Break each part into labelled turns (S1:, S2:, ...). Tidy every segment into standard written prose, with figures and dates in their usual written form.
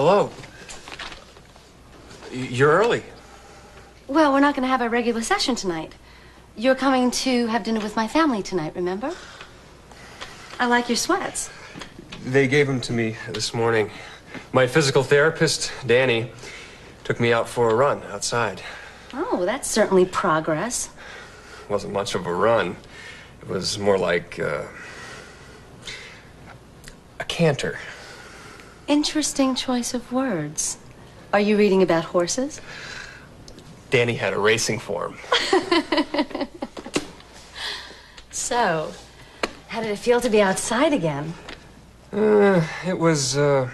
S1: Hello. You're early.
S2: Well, we're not going to have a regular session tonight. You're coming to have dinner with my family tonight, remember? I like your sweats.
S1: They gave them to me this morning. My physical therapist, Danny, took me out for a run outside.
S2: Oh, that's certainly progress.
S1: Wasn't much of a run. It was more like a canter.
S2: Interesting choice of words. Are you reading about horses?
S1: Danny had a racing form.
S2: So, how did it feel to be outside again?
S1: It was, there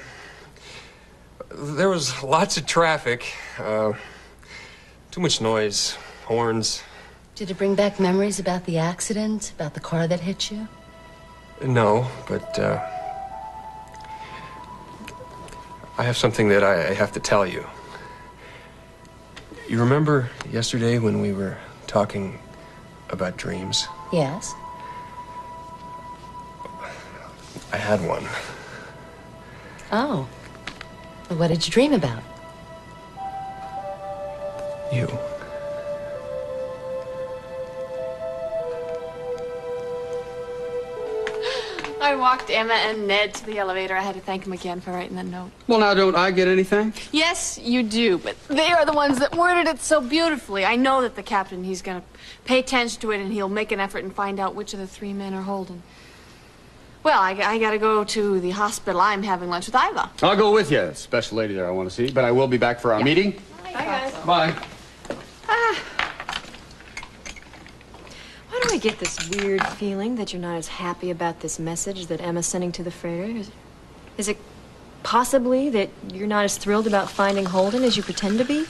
S1: was lots of traffic, too much noise, horns.
S2: Did it bring back memories about the accident, about the car that hit you?
S1: No, but, I have something that I have to tell you. You remember yesterday when we were talking about dreams?
S2: Yes.
S1: I had one.
S2: Oh. Well, what did you dream about?
S1: You.
S3: I walked Emma and Ned to the elevator. I had to thank them again for writing the note.
S4: Well, now, don't I get anything?
S3: Yes, you do, but they are the ones that worded it so beautifully. I know that the captain, he's going to pay attention to it, and he'll make an effort and find out which of the three men are holding. Well, I got to go to the hospital. I'm having lunch with Iva.
S4: I'll go with you. Special lady there I want to see, but I will be back for our meeting.
S3: Bye, guys.
S4: Bye.
S5: Why do I get this weird feeling that you're not as happy about this message that Emma's sending to the freighter? Is it possibly that you're not as thrilled about finding Holden as you pretend to be?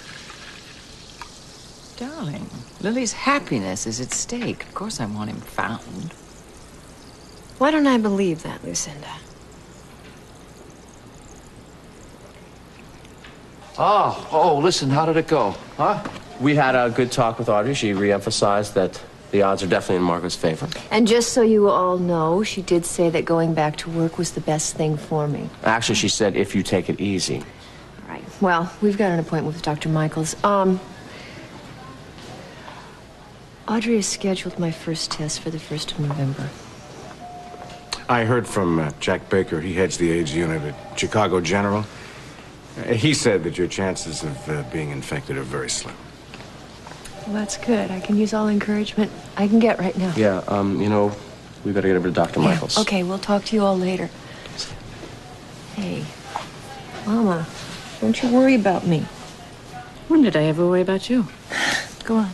S6: Darling, Lily's happiness is at stake. Of course I want him found.
S5: Why don't I believe that, Lucinda?
S7: Oh, listen, how did it go? Huh? We had a good talk with Audrey. She re-emphasized that the odds are definitely in Margaret's favor.
S5: And just so you all know, she did say that going back to work was the best thing for me.
S7: Actually, she said if you take it easy.
S5: All right. Well, we've got an appointment with Dr. Michaels. Audrey has scheduled my first test for the 1st of November.
S8: I heard from Jack Baker. He heads the AIDS unit at Chicago General. He said that your chances of being infected are very slim.
S5: Well, that's good. I can use all encouragement I can get right now.
S7: Yeah, you know, we better get over to Dr. Michaels.
S5: Okay, we'll talk to you all later. Hey, Mama, don't you worry about me.
S6: When did I ever worry about you? Go on.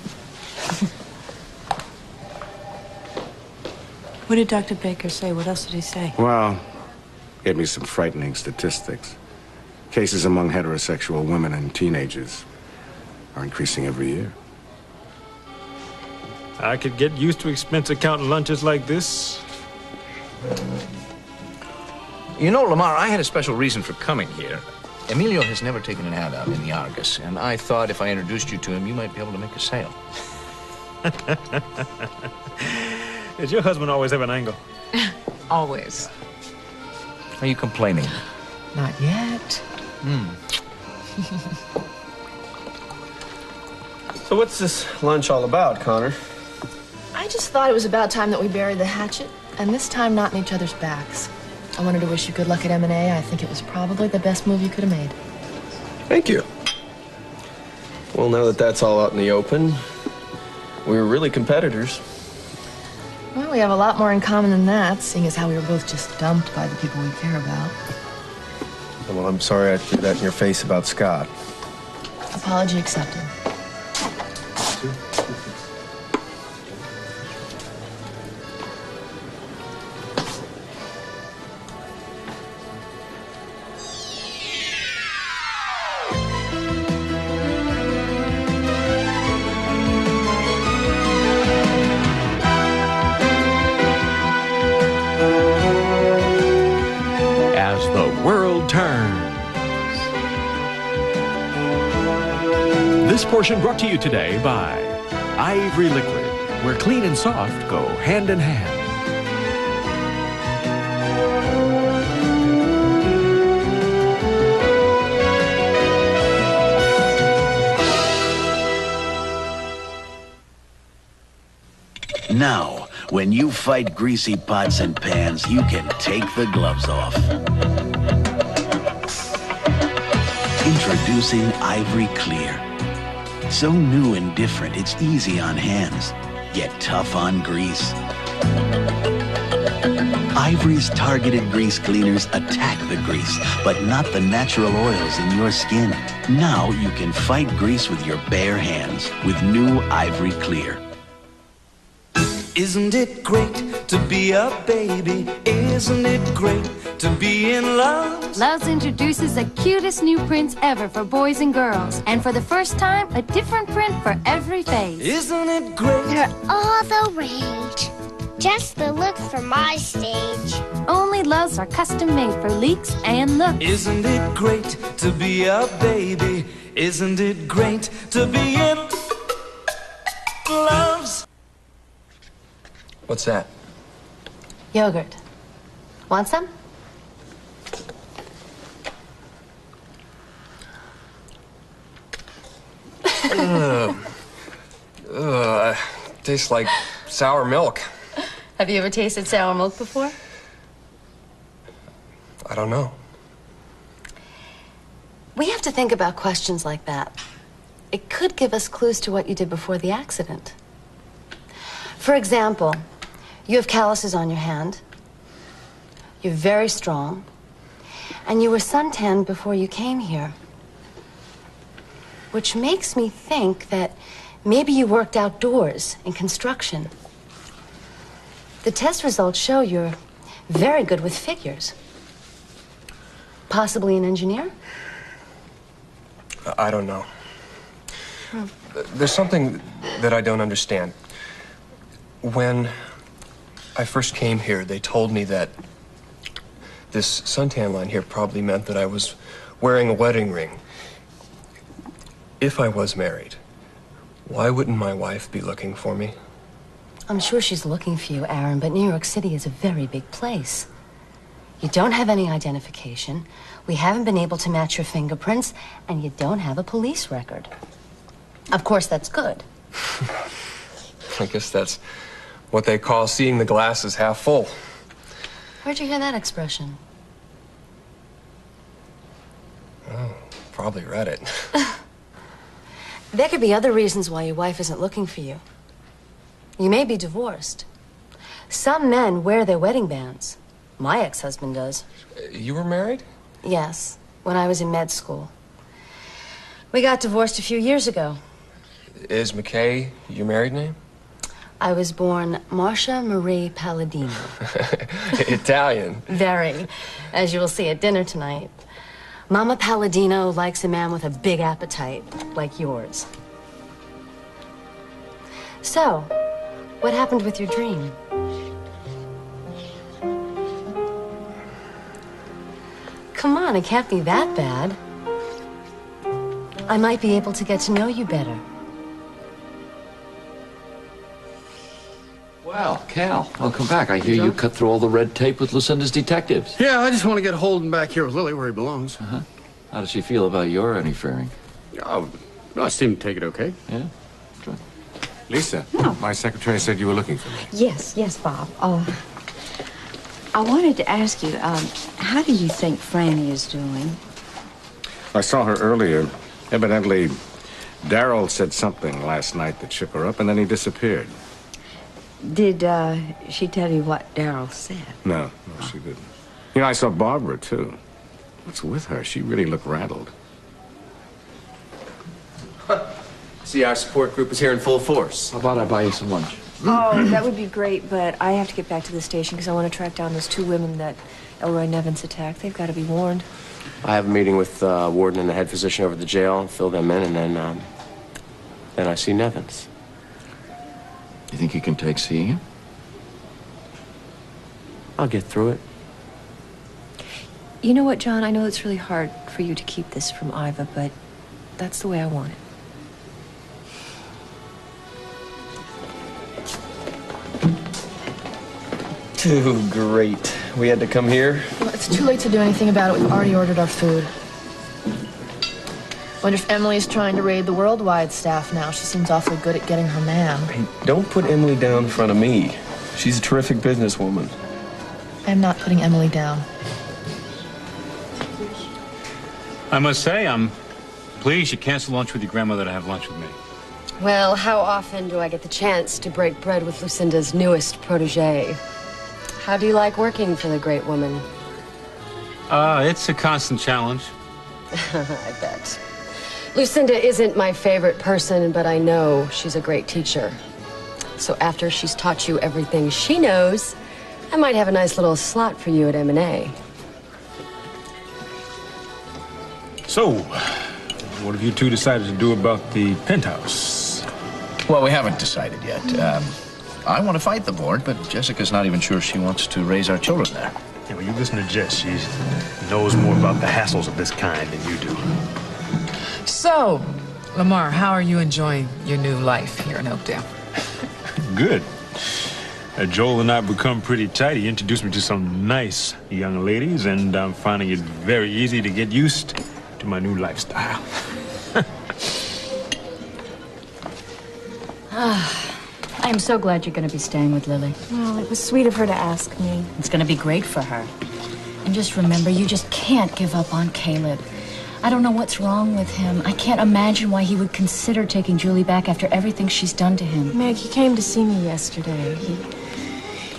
S6: What did Dr. Baker say? What else did he say?
S8: Well, gave me some frightening statistics. Cases among heterosexual women and teenagers are increasing every year.
S9: I could get used to expensive counting lunches like this.
S10: You know, Lamar, I had a special reason for coming here. Emilio has never taken an ad out in the Argus, and I thought if I introduced you to him, you might be able to make a sale.
S9: Does your husband always have an angle?
S6: Always.
S10: Are you complaining?
S6: Not yet.
S1: So what's this lunch all about, Connor?
S11: I just thought it was about time that we buried the hatchet, and this time not in each other's backs. I wanted to wish you good luck at M&A. I think it was probably the best move you could have made.
S1: Thank you. Well, now that that's all out in the open, we were really competitors.
S11: Well, we have a lot more in common than that, seeing as how we were both just dumped by the people we care about.
S1: Well, I'm sorry I threw that in your face about Scott.
S11: Apology accepted.
S12: As the world turns. This portion brought to you today by Ivory Liquid, where clean and soft go hand in hand.
S13: Now, when you fight greasy pots and pans, you can take the gloves off. Introducing Ivory Clear. So new and different, it's easy on hands, yet tough on grease. Ivory's targeted grease cleaners attack the grease, but not the natural oils in your skin. Now you can fight grease with your bare hands with new Ivory Clear.
S14: Isn't it great to be a baby? Isn't it great to be in love?
S2: Love's introduces the cutest new prints ever for boys and girls. And for the first time, a different print for every face.
S14: Isn't it great?
S15: They're all the rage. Just the look for my stage.
S2: Only Loves are custom made for leaks and looks.
S14: Isn't it great to be a baby? Isn't it great to be in loves?
S1: What's that?
S2: Yogurt. Want some?
S1: Tastes like sour milk.
S2: Have you ever tasted sour milk before?
S1: I don't know.
S2: We have to think about questions like that. It could give us clues to what you did before the accident. For example, you have calluses on your hand. You're very strong. And you were suntanned before you came here. Which makes me think that maybe you worked outdoors in construction. The test results show you're very good with figures. Possibly an engineer?
S1: I don't know. There's something that I don't understand. When I first came here, they told me that this suntan line here probably meant that I was wearing a wedding ring. If I was married, why wouldn't my wife be looking for me?
S2: I'm sure she's looking for you, Aaron, but New York City is a very big place. You don't have any identification, we haven't been able to match your fingerprints, and you don't have a police record. Of course, that's good.
S1: I guess that's what they call seeing the glass as half full.
S2: Where'd you hear that expression?
S1: Oh, probably read it.
S2: There could be other reasons why your wife isn't looking for you. You may be divorced. Some men wear their wedding bands. My ex-husband does.
S1: You were married?
S2: Yes, when I was in med school. We got divorced a few years ago.
S1: Is McKay your married name?
S2: I was born Marcia Marie Palladino.
S1: Italian.
S2: Very, as you will see at dinner tonight. Mama Palladino likes a man with a big appetite, like yours. So, what happened with your dream? Come on, it can't be that bad. I might be able to get to know you better.
S16: Well, Cal, welcome back. I hear you cut through all the red tape with Lucinda's detectives.
S4: Yeah, I just want to get Holden back here with Lily where he belongs.
S16: Uh-huh. How does she feel about your interfering?
S4: Oh, no, I seem to take it okay.
S16: Yeah? Good.
S8: Lisa, my secretary said you were looking for me.
S17: Yes, Bob. I wanted to ask you, how do you think Franny is doing?
S8: I saw her earlier. Evidently, Darryl said something last night that shook her up, and then he disappeared.
S17: Did she tell you what Darryl said?
S8: No, she didn't. You know, I saw Barbara, too. What's with her? She really looked rattled.
S7: See, our support group is here in full force.
S16: How about I buy you some lunch?
S5: Oh, that would be great, but I have to get back to the station because I want to track down those 2 women that Elroy Nevins attacked. They've got to be warned.
S7: I have a meeting with Warden and the head physician over at the jail, fill them in, and then I see Nevins.
S16: You think you can take seeing him?
S7: I'll get through it.
S5: You know what, John? I know it's really hard for you to keep this from Iva, but that's the way I want it.
S1: Too great. We had to come here.
S11: Well, it's too late to do anything about it. We've already ordered our food. Wonder if Emily's trying to raid the worldwide staff now. She seems awfully good at getting her man.
S1: Hey, don't put Emily down in front of me. She's a terrific businesswoman.
S11: I'm not putting Emily down.
S9: I must say, I'm pleased you canceled lunch with your grandmother to have lunch with me.
S18: Well, how often do I get the chance to break bread with Lucinda's newest protege? How do you like working for the great woman?
S9: It's a constant challenge.
S18: I bet. Lucinda isn't my favorite person, but I know she's a great teacher. So after she's taught you everything she knows, I might have a nice little slot for you at M&A.
S9: So, what have you two decided to do about the penthouse?
S10: Well, we haven't decided yet. I want to fight the board, but Jessica's not even sure she wants to raise our children there.
S9: Yeah, well, you listen to Jess. She knows more about the hassles of this kind than you do.
S6: So, Lamar, how are you enjoying your new life here in Oakdale?
S9: Good. Joel and I have become pretty tight. He introduced me to some nice young ladies, and I'm finding it very easy to get used to my new lifestyle.
S17: I am so glad you're going to be staying with Lily.
S5: Well, it was sweet of her to ask me.
S17: It's going to be great for her. And just remember, you just can't give up on Caleb. I don't know what's wrong with him. I can't imagine why he would consider taking Julie back after everything she's done to him.
S5: Meg, he came to see me yesterday.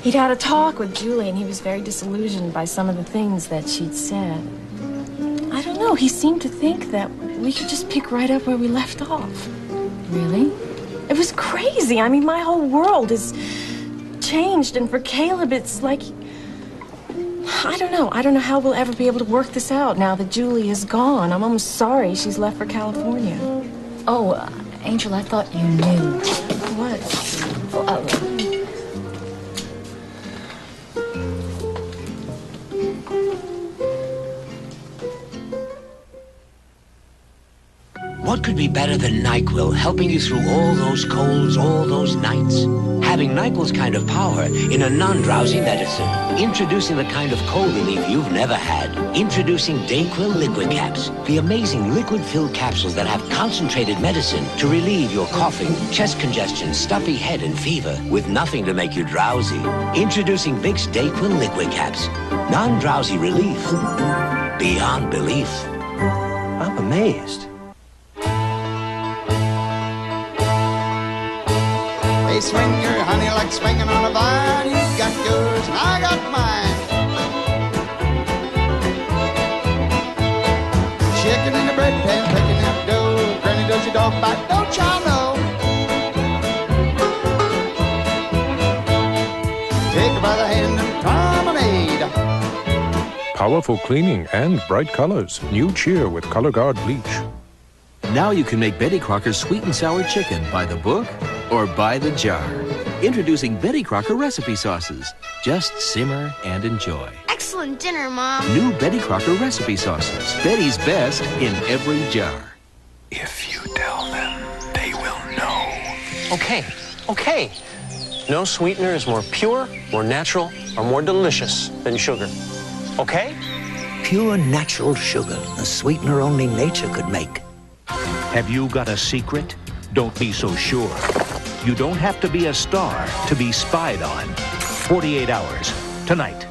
S5: He'd had a talk with Julie, and he was very disillusioned by some of the things that she'd said. I don't know, he seemed to think that we could just pick right up where we left off.
S17: Really?
S5: It was crazy. I mean, my whole world is changed, and for Caleb, it's like... I don't know. I don't know how we'll ever be able to work this out now that Julie is gone. I'm almost sorry she's left for California.
S17: Oh, Angel, I thought you knew.
S5: What?
S19: What could be better than NyQuil helping you through all those colds, all those nights? Having NyQuil's kind of power in a non-drowsy medicine. Introducing the kind of cold relief you've never had. Introducing DayQuil Liquid Caps. The amazing liquid-filled capsules that have concentrated medicine to relieve your coughing, chest congestion, stuffy head, and fever with nothing to make you drowsy. Introducing Vicks DayQuil Liquid Caps. Non-drowsy relief. Beyond belief.
S1: I'm amazed.
S20: Hey, swing your honey like swinging on a vine. You got yours and I got mine. Chicken in the bread pan, picking up dough. Granny does your dog bite, don't y'all know? Take her by the hand and promenade.
S21: Powerful cleaning and bright colors. New Cheer with Color Guard bleach.
S22: Now you can make Betty Crocker's sweet and sour chicken by the book or by the jar. Introducing Betty Crocker recipe sauces. Just simmer and enjoy.
S15: Excellent dinner, Mom.
S22: New Betty Crocker recipe sauces. Betty's best in every jar.
S1: If you tell them, they will know.
S23: Okay. No sweetener is more pure, more natural, or more delicious than sugar. Okay?
S19: Pure natural sugar, a sweetener only nature could make.
S12: Have you got a secret? Don't be so sure. You don't have to be a star to be spied on. 48 hours, tonight.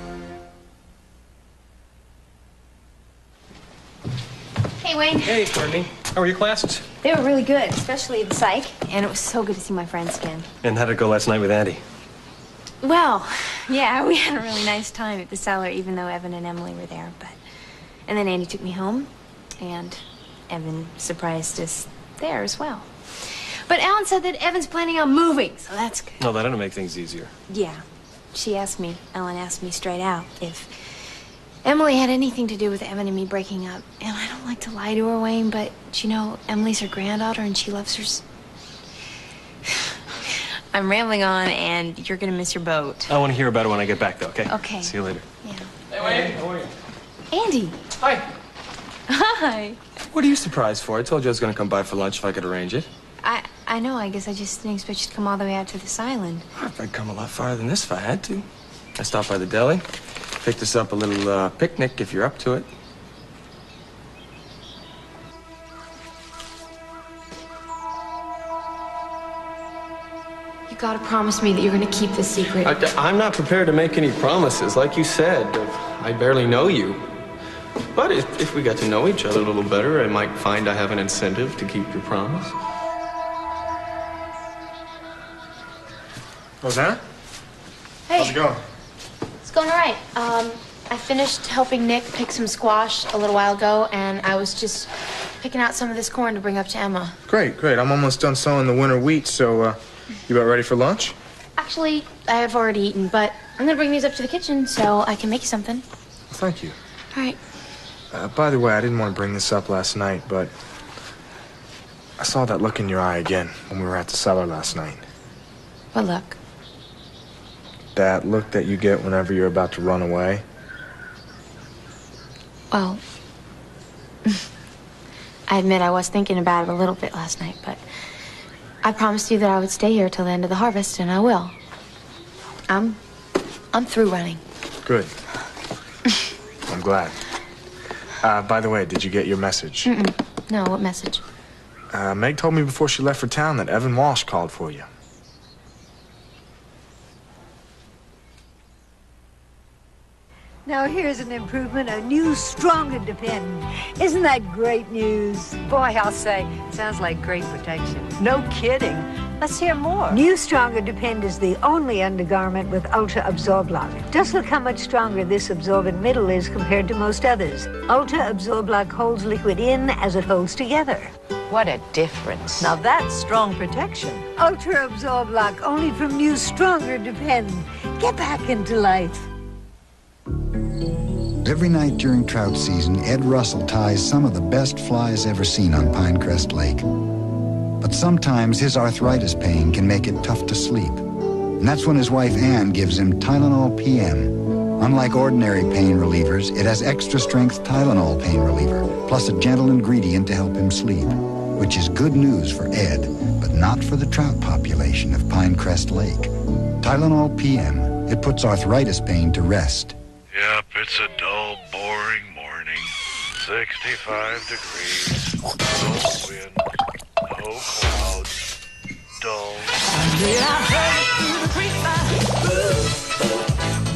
S3: Hey, Wayne.
S1: Hey, Courtney. How were your classes?
S3: They were really good, especially the psych. And it was so good to see my friends again.
S1: And how'd it go last night with Andy?
S3: Well, yeah, we had a really nice time at the cellar, even though Evan and Emily were there. And then Andy took me home, and Evan surprised us there as well. But Ellen said that Evan's planning on moving, so that's good.
S1: No, that'll make things easier.
S3: Yeah. Ellen asked me straight out if Emily had anything to do with Evan and me breaking up. And I don't like to lie to her, Wayne, but you know, Emily's her granddaughter and she loves her. I'm rambling on, and you're gonna miss your boat.
S1: I want to hear about it when I get back, though, okay?
S3: Okay.
S1: See you later.
S3: Yeah.
S1: Hey, Wayne. How are you?
S3: Andy.
S1: Hi.
S3: Hi.
S1: What are you surprised for? I told you I was going to come by for lunch if I could arrange it.
S3: I know. I guess I just didn't expect you to come all the way out to this island.
S1: I'd come a lot farther than this if I had to. I stopped by the deli, picked us up a little picnic if you're up to it.
S11: gotta promise me that you're gonna keep this secret.
S1: I'm not prepared to make any promises. Like you said, I barely know you. But if we got to know each other a little better, I might find I have an incentive to keep your promise. Rosanna?
S11: Hey.
S1: How's it going?
S11: It's going all right. I finished helping Nick pick some squash a little while ago, and I was just picking out some of this corn to bring up to Emma.
S2: Great, great. I'm almost done sowing the winter wheat, so you about ready for lunch?
S11: Actually, I have already eaten, but I'm gonna bring these up to the kitchen so I can make you something.
S2: Thank you.
S11: All right.
S2: By the way, I didn't want to bring this up last night, but I saw that look in your eye again when we were at the cellar last night.
S11: What look?
S2: That look that you get whenever you're about to run away.
S11: Well, I admit I was thinking about it a little bit last night, but I promised you that I would stay here till the end of the harvest, and I will. I'm through running.
S2: Good. I'm glad. By the way, did you get your message?
S11: No, what message?
S2: Meg told me before she left for town that Evan Walsh called for you.
S13: Now here's an improvement, a new, stronger Depend. Isn't that great news?
S14: Boy, I'll say, sounds like great protection. No kidding. Let's hear more.
S13: New, stronger Depend is the only undergarment with Ultra Absorb Lock. Just look how much stronger this absorbent middle is compared to most others. Ultra Absorb Lock holds liquid in as it holds together.
S14: What a difference. Now that's strong protection.
S13: Ultra Absorb Lock, only from new, stronger Depend. Get back into life.
S24: Every night during trout season, Ed Russell ties some of the best flies ever seen on Pinecrest Lake. But sometimes his arthritis pain can make it tough to sleep. And that's when his wife Ann gives him Tylenol PM. Unlike ordinary pain relievers, it has extra strength Tylenol pain reliever, plus a gentle ingredient to help him sleep. Which is good news for Ed, but not for the trout population of Pinecrest Lake. Tylenol PM, it puts arthritis pain to rest.
S25: Yep, it's a dull, boring morning. 65 degrees, no wind, no clouds, dull.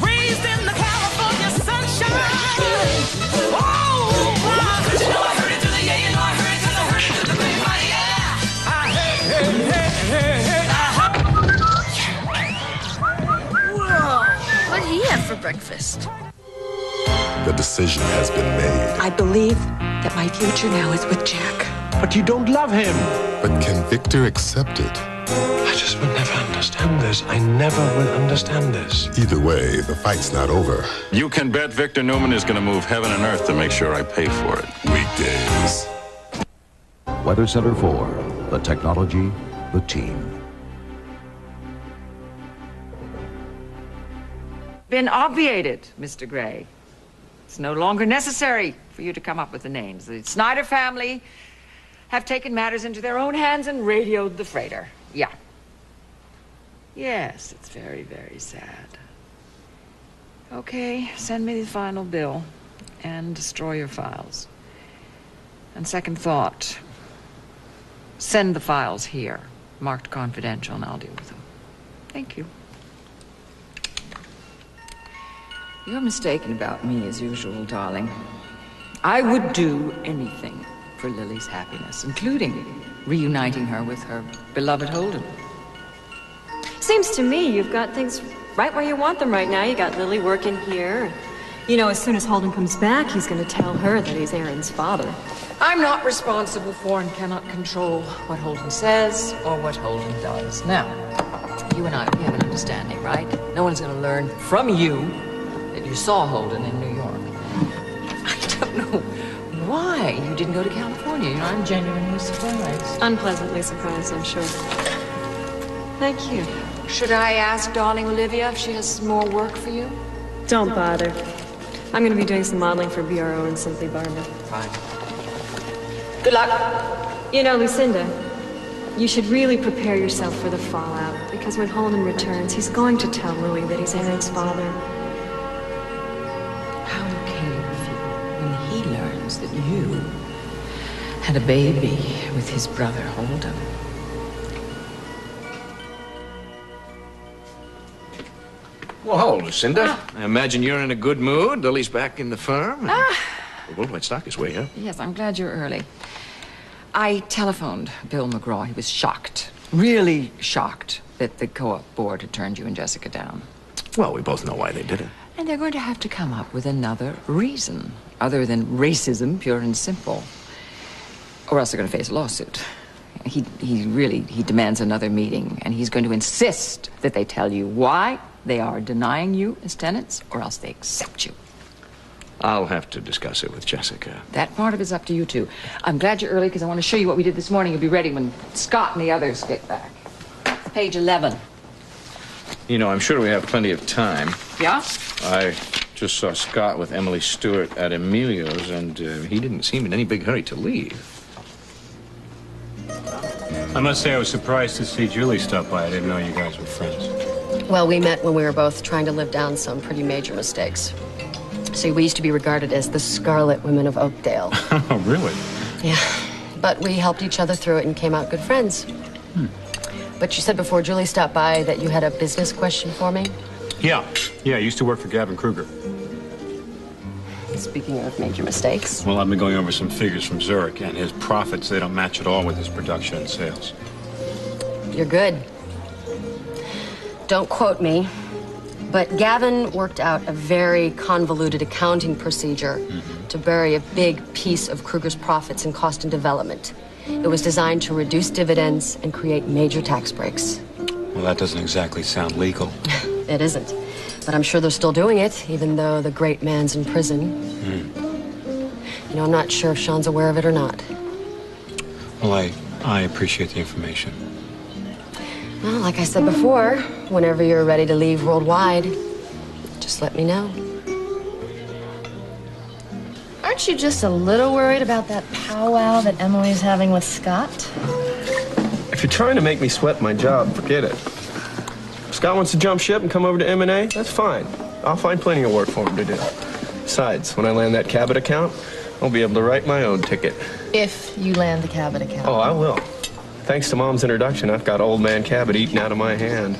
S26: Raised in the California sunshine. Oh, wow. But you know I heard it through the yeah, you know I heard it 'cause I heard it through the grapevine, yeah. I heard.
S11: Whoa. What'd he have for breakfast?
S27: The decision has been made.
S28: I believe that my future now is with Jack.
S27: But you don't love him. But can Victor accept it?
S1: I just will never understand this. I never will understand this.
S27: Either way, the fight's not over.
S29: You can bet Victor Newman is going to move heaven and earth to make sure I pay for it.
S27: Weekdays.
S12: Weather Center 4, the technology, the team.
S14: Been obviated, Mr. Gray. It's no longer necessary for you to come up with the names. The Snyder family have taken matters into their own hands and radioed the freighter. Yeah. Yes, it's very, very sad. Okay, send me the final bill and destroy your files. And second thought, send the files here, marked confidential, and I'll deal with them. Thank you. You're mistaken about me, as usual, darling. I would do anything for Lily's happiness, including reuniting her with her beloved Holden.
S5: Seems to me you've got things right where you want them right now. You got Lily working here. You know, as soon as Holden comes back, he's going to tell her that he's Aaron's father.
S14: I'm not responsible for and cannot control what Holden says or what Holden does. Now, you and I, we have an understanding, right? No one's going to learn from you that you saw Holden in New York. I don't know why you didn't go to California. You know, I'm genuinely surprised.
S5: Unpleasantly surprised, I'm sure. Thank you.
S14: Should I ask darling Olivia if she has some more work for you?
S5: Don't bother. I'm going to be doing some modeling for BRO and Simply Barbara.
S14: Fine. Good luck.
S5: You know, Lucinda, you should really prepare yourself for the fallout, because when Holden returns, he's going to tell Louis that he's Aaron's father.
S14: How will Caleb feel when he learns that you had a baby with his brother Holden?
S4: Well, hello, Lucinda. I imagine you're in a good mood. Lily's back in the firm. The worldwide stock is way up.
S14: Yes, I'm glad you're early. I telephoned Bill McGraw. He was shocked, really shocked, that the co-op board had turned you and Jessica down.
S4: Well, we both know why they did it.
S14: And they're going to have to come up with another reason, other than racism, pure and simple. Or else they're going to face a lawsuit. He demands another meeting, and he's going to insist that they tell you why they are denying you as tenants, or else they accept you.
S4: I'll have to discuss it with Jessica.
S14: That part of it's up to you two. I'm glad you're early because I want to show you what we did this morning. You'll be ready when Scott and the others get back. It's page 11.
S4: You know, I'm sure we have plenty of time.
S14: Yeah?
S4: I just saw Scott with Emily Stewart at Emilio's, and he didn't seem in any big hurry to leave.
S6: I must say I was surprised to see Julie stop by. I didn't know you guys were friends.
S7: Well, we met when we were both trying to live down some pretty major mistakes. See, we used to be regarded as the Scarlet Women of Oakdale.
S6: Oh, really?
S7: Yeah, but we helped each other through it and came out good friends. But you said before Julie stopped by that you had a business question for me?
S6: Yeah, I used to work for Gavin Kruger.
S7: Speaking of major mistakes.
S6: Well, I've been going over some figures from Zurich, and his profits, they don't match at all with his production and sales.
S7: You're good. Don't quote me, but Gavin worked out a very convoluted accounting procedure to bury a big piece of Kruger's profits in cost and development. It was designed to reduce dividends and create major tax breaks.
S6: Well, that doesn't exactly sound legal.
S7: It isn't. But I'm sure they're still doing it, even though the great man's in prison. You know, I'm not sure if Sean's aware of it or not.
S6: Well, I appreciate the information.
S7: Well, like I said before, whenever you're ready to leave worldwide, just let me know.
S11: Aren't you just a little worried about that powwow that Emily's having with Scott?
S1: If you're trying to make me sweat my job, forget it. If Scott wants to jump ship and come over to M&A, that's fine. I'll find plenty of work for him to do. Besides, when I land that Cabot account, I'll be able to write my own ticket.
S11: If you land the Cabot account.
S1: Oh, I will. Thanks to Mom's introduction, I've got old man Cabot eating out of my hand.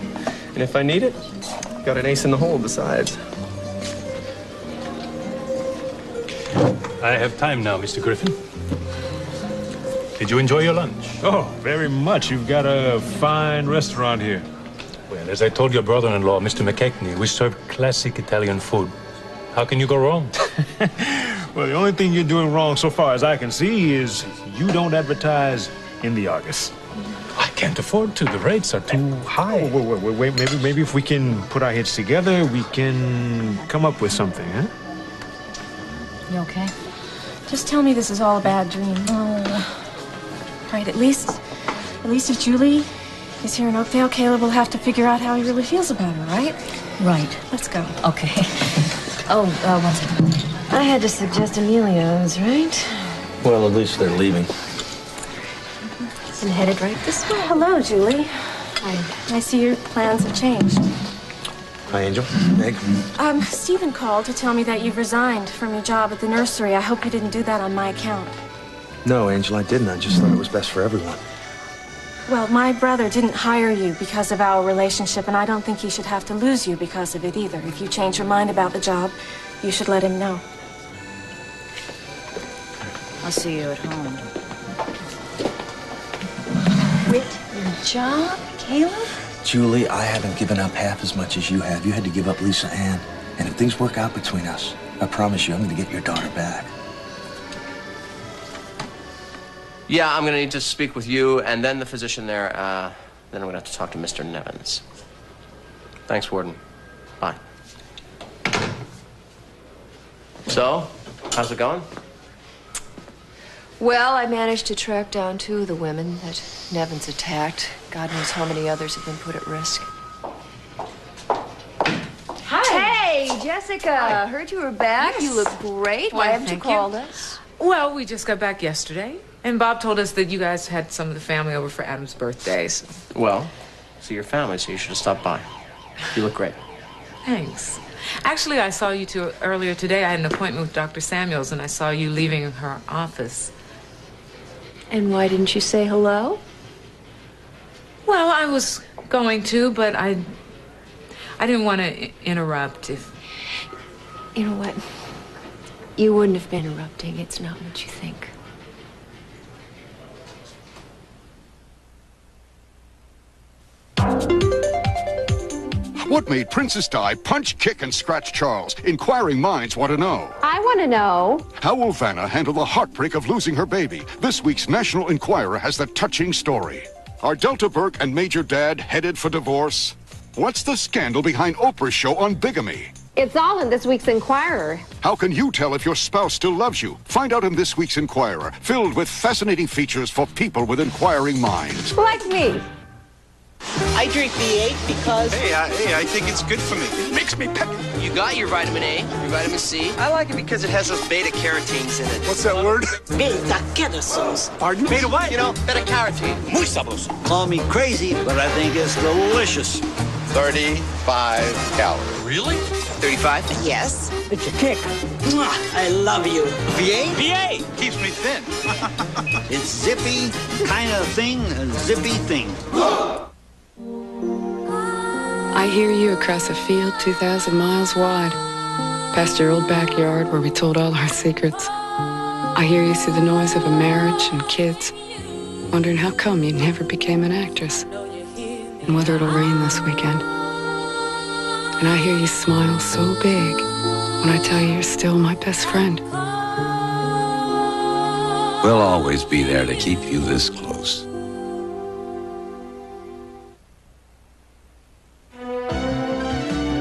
S1: And if I need it, I've got an ace in the hole besides.
S6: I have time now, Mr. Griffin. Did you enjoy your lunch? Oh, very much. You've got a fine restaurant here. Well, as I told your brother-in-law, Mr. McKechnie, we serve classic Italian food. How can you go wrong? Well, the only thing you're doing wrong so far as I can see is you don't advertise in the Argus. I can't afford to. The rates are too high. Wait. Maybe if we can put our heads together, we can come up with something, huh?
S5: You okay? Just tell me this is all a bad dream. Right, at least if Julie is here in Oakdale, Caleb will have to figure out how he really feels about her, right?
S7: Right.
S5: Let's go.
S7: Okay. One second. I had to suggest Emilio's, right?
S4: Well, at least they're leaving.
S5: And headed right this way. Hello, Julie. I see your plans have changed.
S4: Hi, Angel. Meg.
S5: Stephen called to tell me that you've resigned from your job at the nursery. I hope you didn't do that on my account.
S2: No, Angel, I didn't. I just thought it was best for everyone.
S5: Well, my brother didn't hire you because of our relationship, and I don't think he should have to lose you because of it either. If you change your mind about the job, you should let him know.
S7: I'll see you at home.
S5: Quit your job, Caleb?
S8: Julie, I haven't given up half as much as you have. You had to give up Lisa Ann. And if things work out between us, I promise you I'm going to get your daughter back.
S9: Yeah, I'm going to need to speak with you and then the physician there. Then I'm going to have to talk to Mr. Nevins. Thanks, Warden. Bye. So, how's it going?
S11: Well, I managed to track down 2 of the women that Nevins attacked. God knows how many others have been put at risk.
S3: Hi.
S11: Hey, Jessica. Heard you were back.
S14: Yes.
S11: You look great. Why
S14: Well,
S11: haven't you
S14: thank
S11: called us?
S14: Well, we just got back yesterday, and Bob told us that you guys had some of the family over for Adam's birthdays.
S9: Well, see your family, so you should have stopped by. You look great.
S14: Thanks. Actually, I saw you two earlier today. I had an appointment with Dr. Samuels, and I saw you leaving her office.
S11: And why didn't you say hello?
S14: Well, I was going to, but I I didn't want to interrupt if...
S3: You know what? You wouldn't have been interrupting. It's not what you think.
S10: What made Princess Di punch, kick, and scratch Charles? Inquiring minds want to know.
S15: I want to know.
S10: How will Vanna handle the heartbreak of losing her baby? This week's National Enquirer has the touching story. Are Delta Burke and Major Dad headed for divorce? What's the scandal behind Oprah's show on bigamy?
S15: It's all in this week's Enquirer.
S10: How can you tell if your spouse still loves you? Find out in this week's Enquirer, filled with fascinating features for people with inquiring minds.
S15: Like me.
S16: I drink B8 because...
S17: Hey, I think it's good for me. It makes me peppy.
S9: You got your vitamin A, your vitamin C.
S17: I like it because it has those beta-carotenes in it. What's that word?
S16: Beta-carotenes.
S17: Pardon? Beta what?
S9: You know, beta-carotene.
S17: Muy sabroso.
S16: Call me crazy, but I think it's delicious.
S17: 35 calories. Really?
S9: 35?
S16: Yes. It's a kick. Mwah, I love you.
S17: B8? B8 keeps me thin.
S16: It's zippy kind of thing, a zippy thing.
S18: I hear you across a field 2,000 miles wide, past your old backyard where we told all our secrets. I hear you through the noise of a marriage and kids, wondering how come you never became an actress, and whether it'll rain this weekend. And I hear you smile so big when I tell you you're still my best friend.
S20: We'll always be there to keep you this close.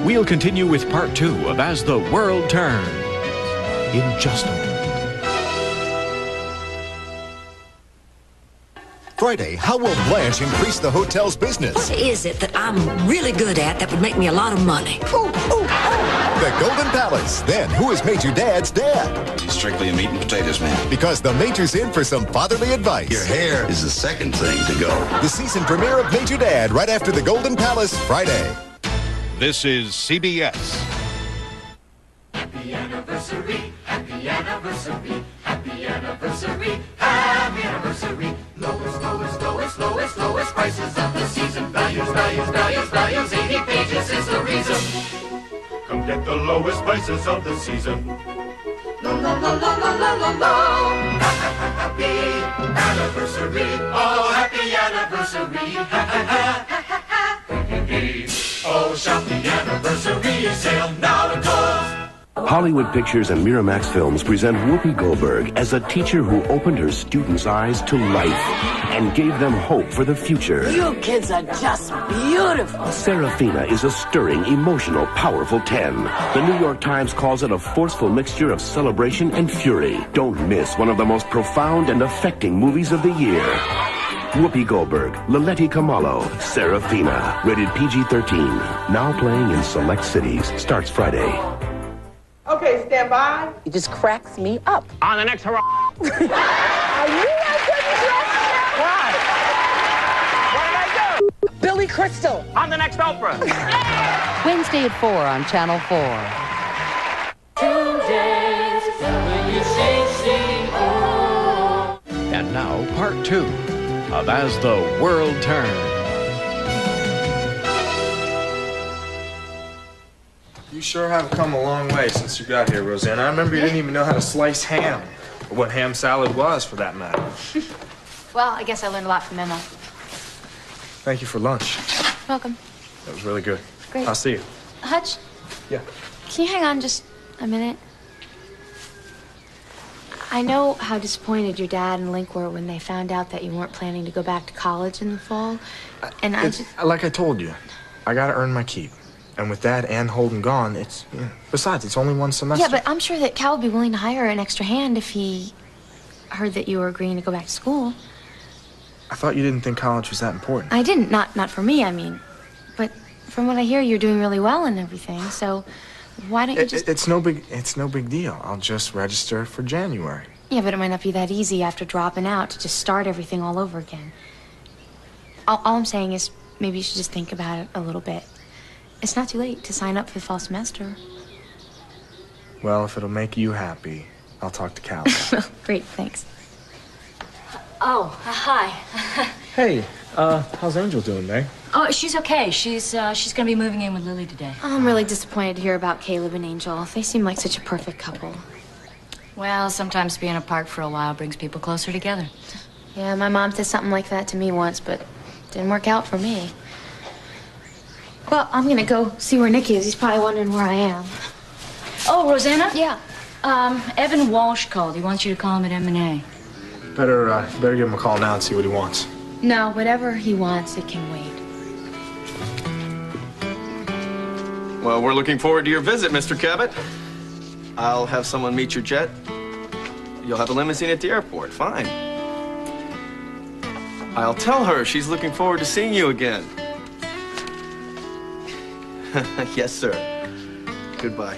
S12: We'll continue with part 2 of As the World Turns in just a moment.
S21: Friday, how will Blanche increase the hotel's business?
S22: What is it that I'm really good at that would make me a lot of money?
S21: The Golden Palace. Then, who is Major Dad's dad?
S20: He's strictly a meat and potatoes man.
S21: Because the Major's in for some fatherly advice.
S20: Your hair is the second thing to go.
S21: The season premiere of Major Dad right after the Golden Palace, Friday.
S12: This is CBS.
S26: Happy anniversary, happy anniversary, happy anniversary, happy anniversary. Lowest, lowest, lowest, lowest, lowest prices of the season. Values, values, values, values, 80 pages is the reason. Come get the lowest prices of the season. Low, low, low, low, low, low, low, low. Happy anniversary, oh, happy anniversary. Oh, shop the anniversary sale now to Kohl's.
S23: Hollywood Pictures and Miramax Films present Whoopi Goldberg as a teacher who opened her students' eyes to life and gave them hope for the future.
S22: You kids are just beautiful.
S23: Serafina is a stirring, emotional, powerful 10. The New York Times calls it a forceful mixture of celebration and fury. Don't miss one of the most profound and affecting movies of the year. Whoopi Goldberg, Laletti Kamalo, Serafina, rated PG-13. Now playing in select cities. Starts Friday.
S30: Okay, stand by.
S22: It just cracks me up.
S30: On the next hurrah. Are you not getting dressed? What? What did I do?
S22: Billy Crystal.
S30: On the next Oprah.
S31: Wednesday at 4 on Channel 4.
S26: 2 days when you say sing oh.
S12: And now, part 2 of As the World Turns.
S2: You sure have come a long way since you got here, Roseanne. I remember you didn't even know how to slice ham, or what ham salad was, for that matter.
S3: Well, I guess I learned a lot from Emma.
S2: Thank you for lunch.
S3: Welcome.
S2: That was really good.
S3: Great.
S2: I'll see you.
S3: Hutch?
S2: Yeah.
S3: Can you hang on just a minute? I know how disappointed your dad and Link were when they found out that you weren't planning to go back to college in the fall. And
S2: Like I told you, I gotta earn my keep. And with Dad and Holden gone, besides, it's only one semester.
S3: Yeah, but I'm sure that Cal would be willing to hire an extra hand if he heard that you were agreeing to go back to school.
S2: I thought you didn't think college was that important.
S3: I didn't. Not for me, I mean. But from what I hear, you're doing really well and everything, so why don't you just...
S2: It's no big deal. I'll just register for January.
S3: Yeah, but it might not be that easy after dropping out to just start everything all over again. All I'm saying is maybe you should just think about it a little bit. It's not too late to sign up for the fall semester.
S2: Well, if it'll make you happy, I'll talk to Cal.
S3: Great, thanks.
S22: Oh, hi.
S2: Hey, how's Angel doing, Meg?
S1: Oh, she's okay. She's gonna be moving in with Lily today.
S3: Oh, I'm really disappointed to hear about Caleb and Angel. They seem like such a perfect couple.
S1: Well, sometimes being apart for a while brings people closer together.
S3: Yeah, my mom did something like that to me once, but it didn't work out for me. Well, I'm gonna go see where Nick is. He's probably wondering where I am.
S1: Oh, Rosanna?
S3: Yeah.
S1: Evan Walsh called. He wants you to call him at M&A.
S2: Better give him a call now and see what he wants.
S3: No, whatever he wants, it can wait.
S9: Well, we're looking forward to your visit, Mr. Cabot. I'll have someone meet your jet. You'll have a limousine at the airport. Fine. I'll tell her she's looking forward to seeing you again. Yes, sir. Goodbye.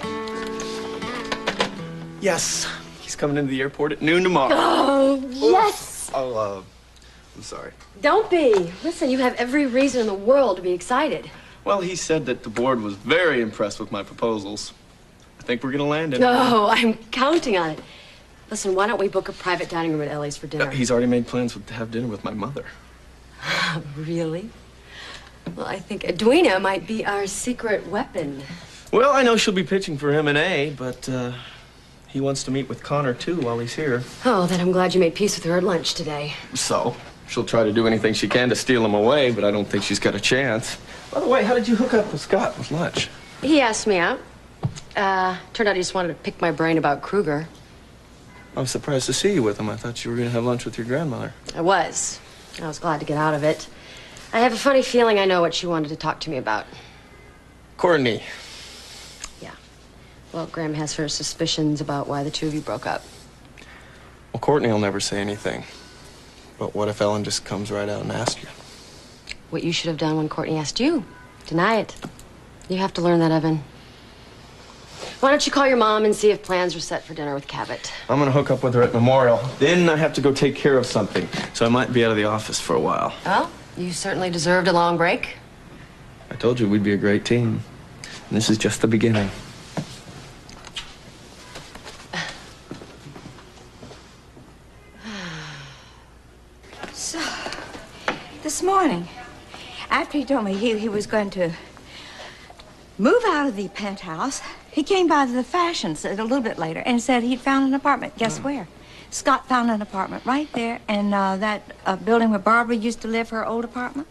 S9: Yes, he's coming into the airport at noon tomorrow.
S4: Oh, yes!
S9: I'm sorry.
S4: Don't be. Listen, you have every reason in the world to be excited.
S9: Well, he said that the board was very impressed with my proposals. I think we're gonna land it.
S4: Oh, I'm counting on it. Listen, why don't we book a private dining room at Ellie's for dinner?
S9: He's already made plans to have dinner with my mother.
S4: Really? Well, I think Edwina might be our secret weapon.
S9: Well, I know she'll be pitching for M&A, but he wants to meet with Connor, too, while he's here.
S4: Oh, then I'm glad you made peace with her at lunch today.
S9: So, she'll try to do anything she can to steal him away, but I don't think she's got a chance. By the way, how did you hook up with Scott with lunch?
S4: He asked me out. Turned out he just wanted to pick my brain about Kruger.
S9: I'm surprised to see you with him. I thought you were going to have lunch with your grandmother.
S4: I was glad to get out of it. I have a funny feeling I know what she wanted to talk to me about.
S9: Courtney.
S4: Yeah. Well, Graham has her suspicions about why the two of you broke up.
S9: Well, Courtney will never say anything. But what if Ellen just comes right out and asks you?
S4: What you should have done when Courtney asked you. Deny it. You have to learn that, Evan. Why don't you call your mom and see if plans are set for dinner with Cabot?
S9: I'm going to hook up with her at Memorial. Then I have to go take care of something, so I might be out of the office for a while.
S4: Well, you certainly deserved a long break.
S9: I told you we'd be a great team. And this is just the beginning.
S6: So, this morning, after he told me he was going to move out of the penthouse, he came by the fashions a little bit later and said he'd found an apartment. Guess where? Scott found an apartment right there in that building where Barbara used to live, her old apartment.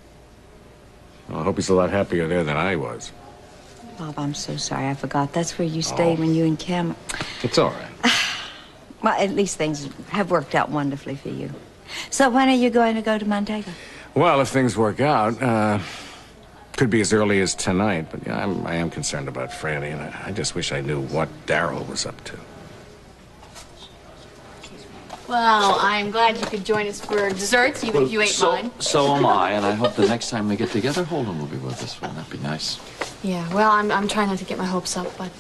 S7: Well, I hope he's a lot happier there than I was.
S6: Bob, I'm so sorry. I forgot. That's where you stayed when you and Kim...
S7: It's all right.
S6: Well, at least things have worked out wonderfully for you. So when are you going to go to Montego?
S7: Well, if things work out, could be as early as tonight. But yeah, I am concerned about Franny, and I just wish I knew what Darryl was up to.
S3: Well, I'm glad you could join us for desserts, even if you ate mine.
S13: So am I, and I hope the next time we get together, Holden will be with us. Wouldn't that be nice?
S3: Yeah, well, I'm trying not to get my hopes up, but,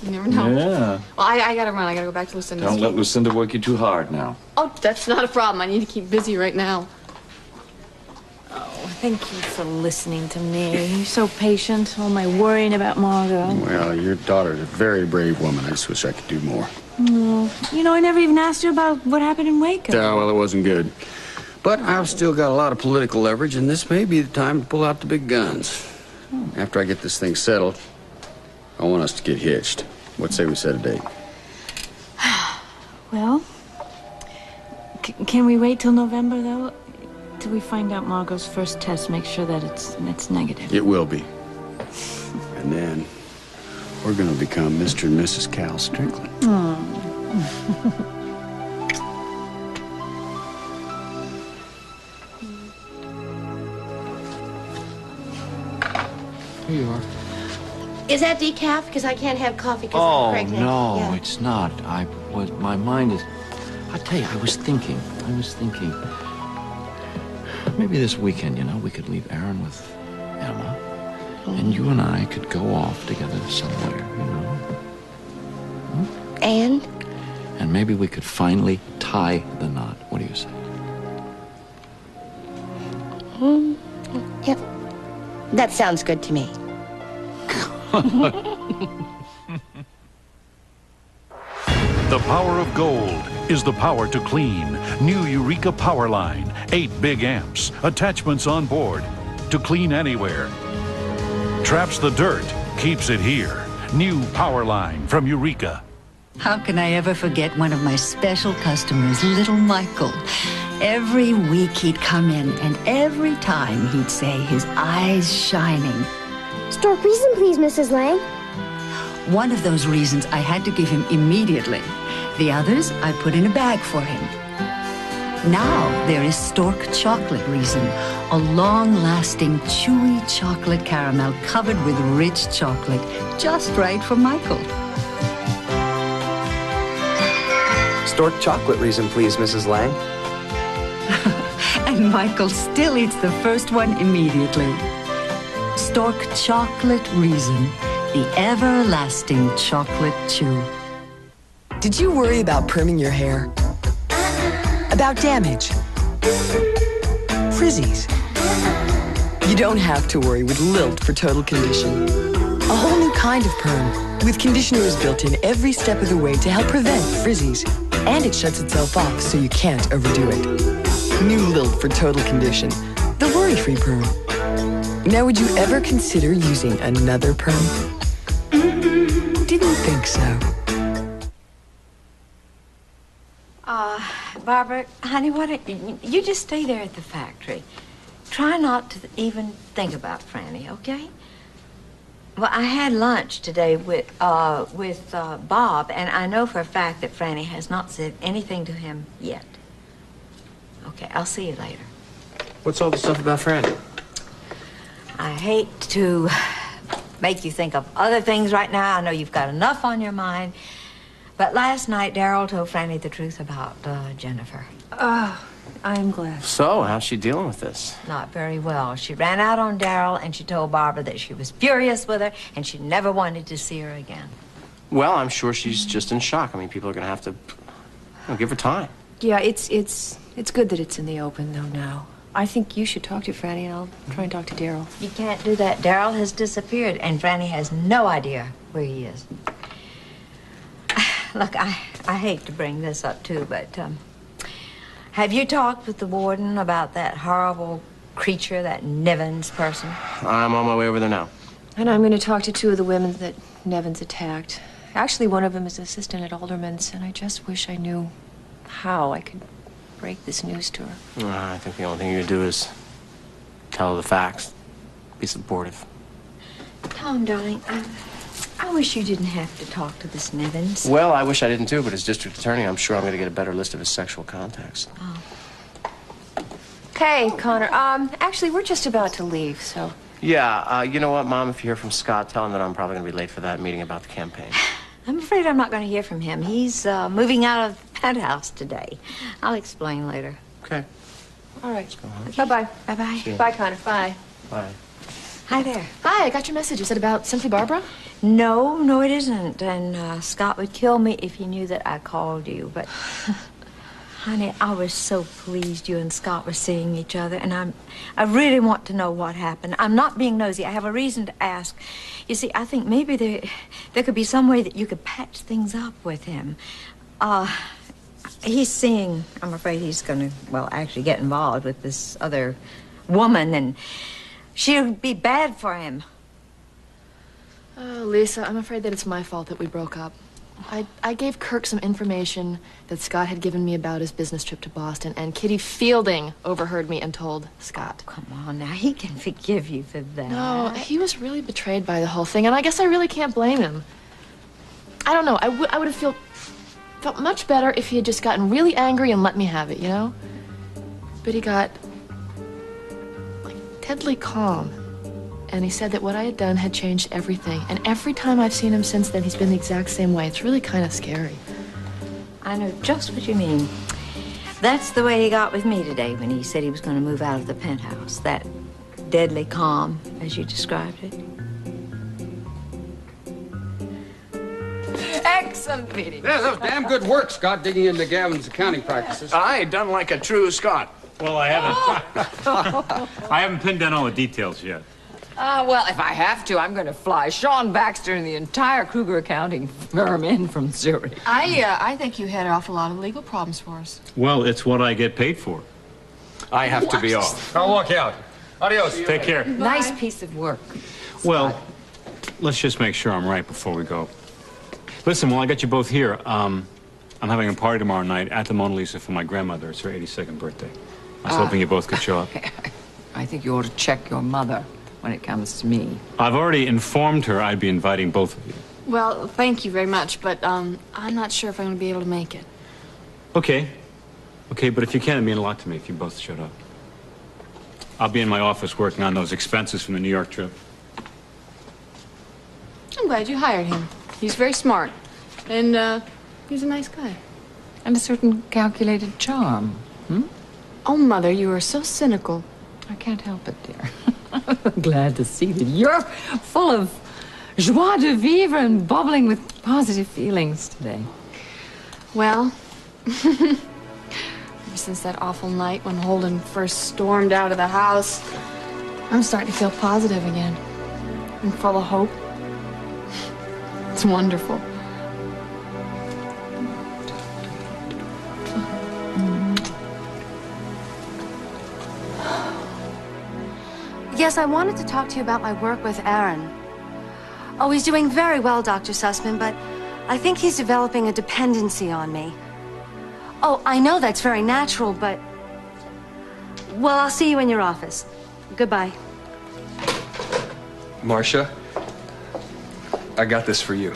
S3: you never know.
S13: Yeah.
S3: Well, I gotta run. I gotta go back to Lucinda's.
S13: Don't let Lucinda work you too hard now.
S3: Oh, that's not a problem. I need to keep busy right now.
S5: Oh, thank you for listening to me. You're so patient. All my worrying about Margot.
S19: Well, your daughter's a very brave woman. I just wish I could do more.
S5: Oh, you know, I never even asked you about what happened in Waco.
S19: Yeah, well, it wasn't good. But I've still got a lot of political leverage, and this may be the time to pull out the big guns. After I get this thing settled, I want us to get hitched. What say we set a date?
S5: Well, can we wait till November, though? Till we find out Margot's first test, make sure that it's negative.
S19: It will be. And then we're going to become Mr. and Mrs. Cal Strickland.
S13: Here you are.
S4: Is that decaf? Because I can't have coffee because
S13: Oh,
S4: I'm pregnant.
S13: no,
S4: Yeah.
S13: it's not. My mind is... I tell you, I was thinking. Maybe this weekend, you know, we could leave Aaron with Emma. And you and I could go off together somewhere, you know.
S4: And?
S13: And maybe we could finally tie the knot. What do you say?
S4: Yep. That sounds good to me.
S12: The power of gold is the power to clean. New Eureka Power Line. 8 big amps. Attachments on board. to clean anywhere. Traps the dirt, keeps it here. New Power Line from Eureka.
S8: How can I ever forget one of my special customers, little Michael? Every week he'd come in, and every time he'd say, his eyes shining.
S10: Stork reason, please, Mrs. Lang.
S8: One of those reasons I had to give him immediately. The others I put in a bag for him. Now there is Stork Chocolate Reason, a long-lasting, chewy chocolate caramel covered with rich chocolate, just right for Michael.
S2: Stork chocolate reason, please, Mrs. Lang.
S8: And Michael still eats the first one immediately. Stork Chocolate Reason, the everlasting chocolate chew.
S11: Did you worry about perming your hair? About damage? Frizzies? You don't have to worry with Lilt for total condition. A whole new kind of perm, with conditioners built in every step of the way to help prevent frizzies. And it shuts itself off so you can't overdo it. New Lilt for total condition, the worry-free perm. Now, would you ever consider using another perm? Didn't think so.
S6: Barbara, honey, you just stay there at the factory. Try not to even think about Franny, okay? Well, I had lunch today with Bob, and I know for a fact that Franny has not said anything to him yet. Okay, I'll see you later.
S9: What's all the stuff about Franny?
S6: I hate to make you think of other things right now. I know you've got enough on your mind. But last night, Daryl told Franny the truth about Jennifer.
S5: Oh, I'm glad.
S9: So, how's she dealing with this?
S6: Not very well. She ran out on Daryl, and she told Barbara that she was furious with her, and she never wanted to see her again.
S9: Well, I'm sure she's just in shock. I mean, people are going to have to give her time.
S5: Yeah, it's good that it's in the open, though, now. I think you should talk to Franny, and I'll try and talk to Daryl.
S6: You can't do that. Daryl has disappeared, and Franny has no idea where he is. Look, I hate to bring this up, too, but, have you talked with the warden about that horrible creature, that Nivens person?
S9: I'm on my way over there now.
S5: And I'm going to talk to two of the women that Nevins attacked. Actually, one of them is assistant at Alderman's, and I just wish I knew how I could break this news to her.
S9: I think the only thing you can do is tell her the facts. Be supportive.
S6: Tom, darling, I wish you didn't have to talk to this Nevins.
S9: Well, I wish I didn't too, but as district attorney, I'm sure I'm going to get a better list of his sexual contacts.
S6: Oh.
S5: Hey, Connor. Actually, we're just about to leave, so...
S9: Yeah, you know what, Mom? If you hear from Scott, tell him that I'm probably going to be late for that meeting about the campaign.
S6: I'm afraid I'm not going to hear from him. He's moving out of the penthouse today. I'll explain later.
S9: Okay.
S5: All right. Bye-bye.
S6: Bye-bye.
S5: Bye, Connor. Bye.
S9: Bye.
S3: Hi there. Hi, I got your message. Is it about Simply Barbara?
S6: No, it isn't. And Scott would kill me if he knew that I called you. But, honey, I was so pleased you and Scott were seeing each other. And I really want to know what happened. I'm not being nosy. I have a reason to ask. You see, I think maybe there could be some way that you could patch things up with him. He's seeing, I'm afraid he's going to, well, actually get involved with this other woman, and she'll be bad for him.
S3: Oh, Lisa, I'm afraid that it's my fault that we broke up. I gave Kirk some information that Scott had given me about his business trip to Boston, and Kitty Fielding overheard me and told Scott.
S6: Come on now, he can forgive you for that.
S3: No, he was really betrayed by the whole thing, and I guess I really can't blame him. I don't know, I would have felt much better if he had just gotten really angry and let me have it, you know? But he got, like, deadly calm. And he said that what I had done had changed everything. And every time I've seen him since then, he's been the exact same way. It's really kind of scary.
S6: I know just what you mean. That's the way he got with me today when he said he was going to move out of the penthouse. That deadly calm, as you described it.
S5: Excellent meeting.
S19: Yeah, that was damn good work, Scott, digging into Gavin's accounting practices.
S7: Aye, done like a true Scot.
S14: Well, I haven't pinned down all the details yet.
S11: Well, if I have to, I'm going to fly Sean Baxter and the entire Kruger accounting firm in from Zurich.
S3: I think you had an awful lot of legal problems for us.
S14: Well, it's what I get paid for. I have to be off.
S19: I'll walk out.
S14: Adios. Take care.
S31: Nice piece of work.
S14: Well, let's just make sure I'm right before we go. Listen, while I got you both here, I'm having a party tomorrow night at the Mona Lisa for my grandmother. It's her 82nd birthday. I was hoping you both could show up.
S31: I think you ought to check your mother when it comes to me.
S14: I've already informed her I'd be inviting both of you.
S3: Well, thank you very much, but I'm not sure if I'm going to be able to make it.
S14: Okay. Okay, but if you can, it'd mean a lot to me if you both showed up. I'll be in my office working on those expenses from the New York trip.
S3: I'm glad you hired him. He's very smart. And, he's a nice guy.
S31: And a certain calculated charm.
S3: Oh, Mother, you are so cynical.
S31: I can't help it, dear. I'm glad to see that you're full of joie de vivre and bubbling with positive feelings today.
S3: Well, ever since that awful night when Holden first stormed out of the house, I'm starting to feel positive again. And full of hope. It's wonderful.
S4: Yes, I wanted to talk to you about my work with Aaron. Oh, he's doing very well, Dr. Sussman, but I think he's developing a dependency on me. Oh, I know that's very natural, but... Well, I'll see you in your office. Goodbye.
S2: Marcia, I got this for you.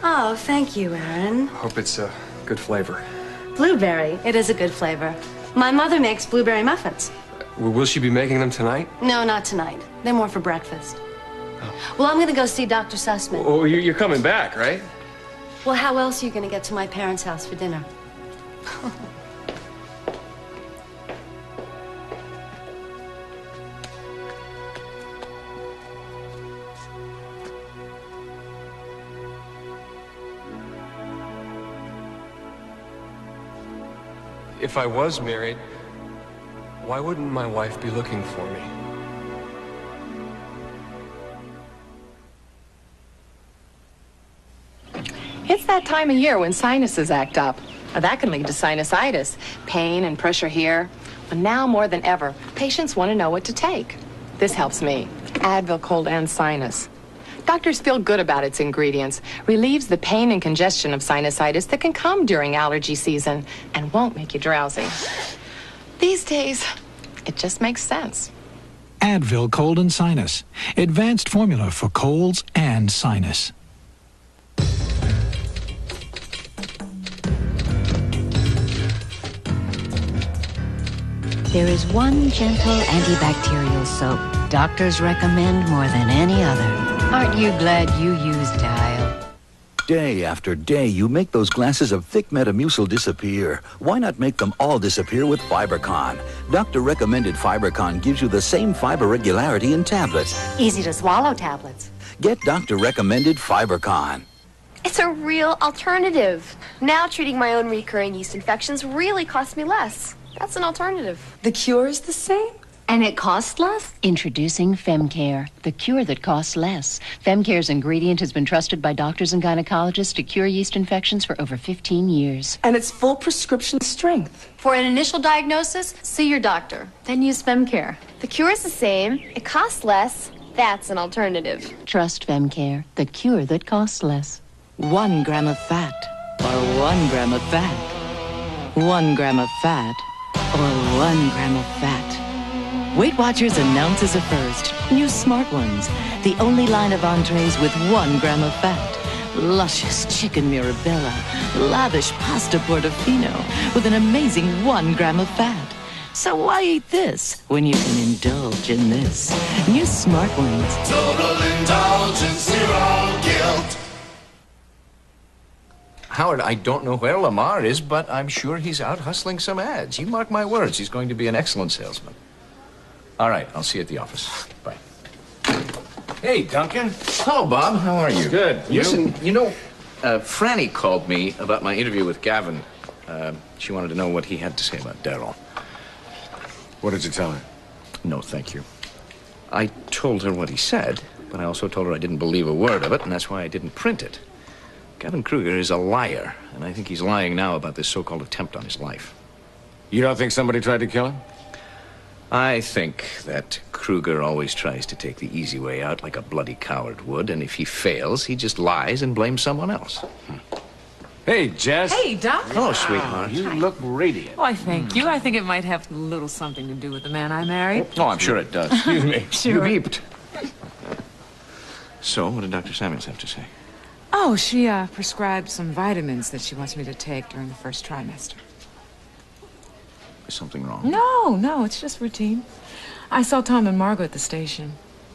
S4: Oh, thank you, Aaron.
S2: Hope it's a good flavor.
S4: Blueberry. It is a good flavor. My mother makes blueberry muffins.
S2: Will she be making them tonight?
S4: No, not tonight. They're more for breakfast. Well, I'm gonna go see Dr. Sussman.
S2: Oh, you're coming back, right?
S4: Well, how else are you gonna get to my parents' house for dinner?
S2: If I was married, why wouldn't my wife be looking for me?
S15: It's that time of year when sinuses act up. Now, that can lead to sinusitis, pain and pressure here. But now more than ever, patients want to know what to take. This helps me. Advil Cold and Sinus. Doctors feel good about its ingredients. Relieves the pain and congestion of sinusitis that can come during allergy season and won't make you drowsy. These days, it just makes sense.
S16: Advil Cold and Sinus. Advanced formula for colds and sinus.
S17: There is one gentle antibacterial soap doctors recommend more than any other. Aren't you glad you use Dial?
S18: Day after day, you make those glasses of thick Metamucil disappear. Why not make them all disappear with FiberCon? Doctor-recommended FiberCon gives you the same fiber regularity in tablets.
S4: Easy to swallow tablets.
S18: Get doctor-recommended FiberCon.
S20: It's a real alternative. Now treating my own recurring yeast infections really costs me less. That's an alternative.
S11: The cure is the same?
S17: And it costs less? Introducing FemCare, the cure that costs less. FemCare's ingredient has been trusted by doctors and gynecologists to cure yeast infections for over 15 years.
S11: And it's full prescription strength.
S3: For an initial diagnosis, see your doctor. Then use FemCare.
S20: The cure is the same. It costs less. That's an alternative.
S17: Trust FemCare, the cure that costs less.
S21: 1 gram of fat, or 1 gram of fat. 1 gram of fat, or 1 gram of fat. Weight Watchers announces a first. New Smart Ones. The only line of entrees with 1 gram of fat. Luscious chicken Mirabella. Lavish pasta Portofino with an amazing 1 gram of fat. So why eat this when you can indulge in this? New Smart Ones.
S26: Total indulgence, zero guilt.
S7: Howard, I don't know where Lamar is, but I'm sure he's out hustling some ads. You mark my words, he's going to be an excellent salesman. All right, I'll see you at the office. Bye. Hey, Duncan. Hello, Bob. How are you?
S13: Good.
S7: Listen, Franny called me about my interview with Gavin. She wanted to know what he had to say about Darryl.
S13: What did you tell her?
S7: No, thank you. I told her what he said, but I also told her I didn't believe a word of it, and that's why I didn't print it. Gavin Kruger is a liar, and I think he's lying now about this so-called attempt on his life.
S13: You don't think somebody tried to kill him?
S7: I think that Kruger always tries to take the easy way out like a bloody coward would, and if he fails, he just lies and blames someone else.
S14: Hey, Jess.
S31: Hey, Doc.
S7: Hello, sweetheart. You look radiant.
S31: Why, thank you. I think it might have a little something to do with the man I married.
S7: Oh, I'm sure it does. Excuse me.
S31: Sure.
S7: You beeped. So, what did Dr. Samuels have to say?
S31: Oh, she prescribed some vitamins that she wants me to take during the first trimester.
S7: Is something wrong?
S31: No, it's just routine. I saw Tom and Margot at the station.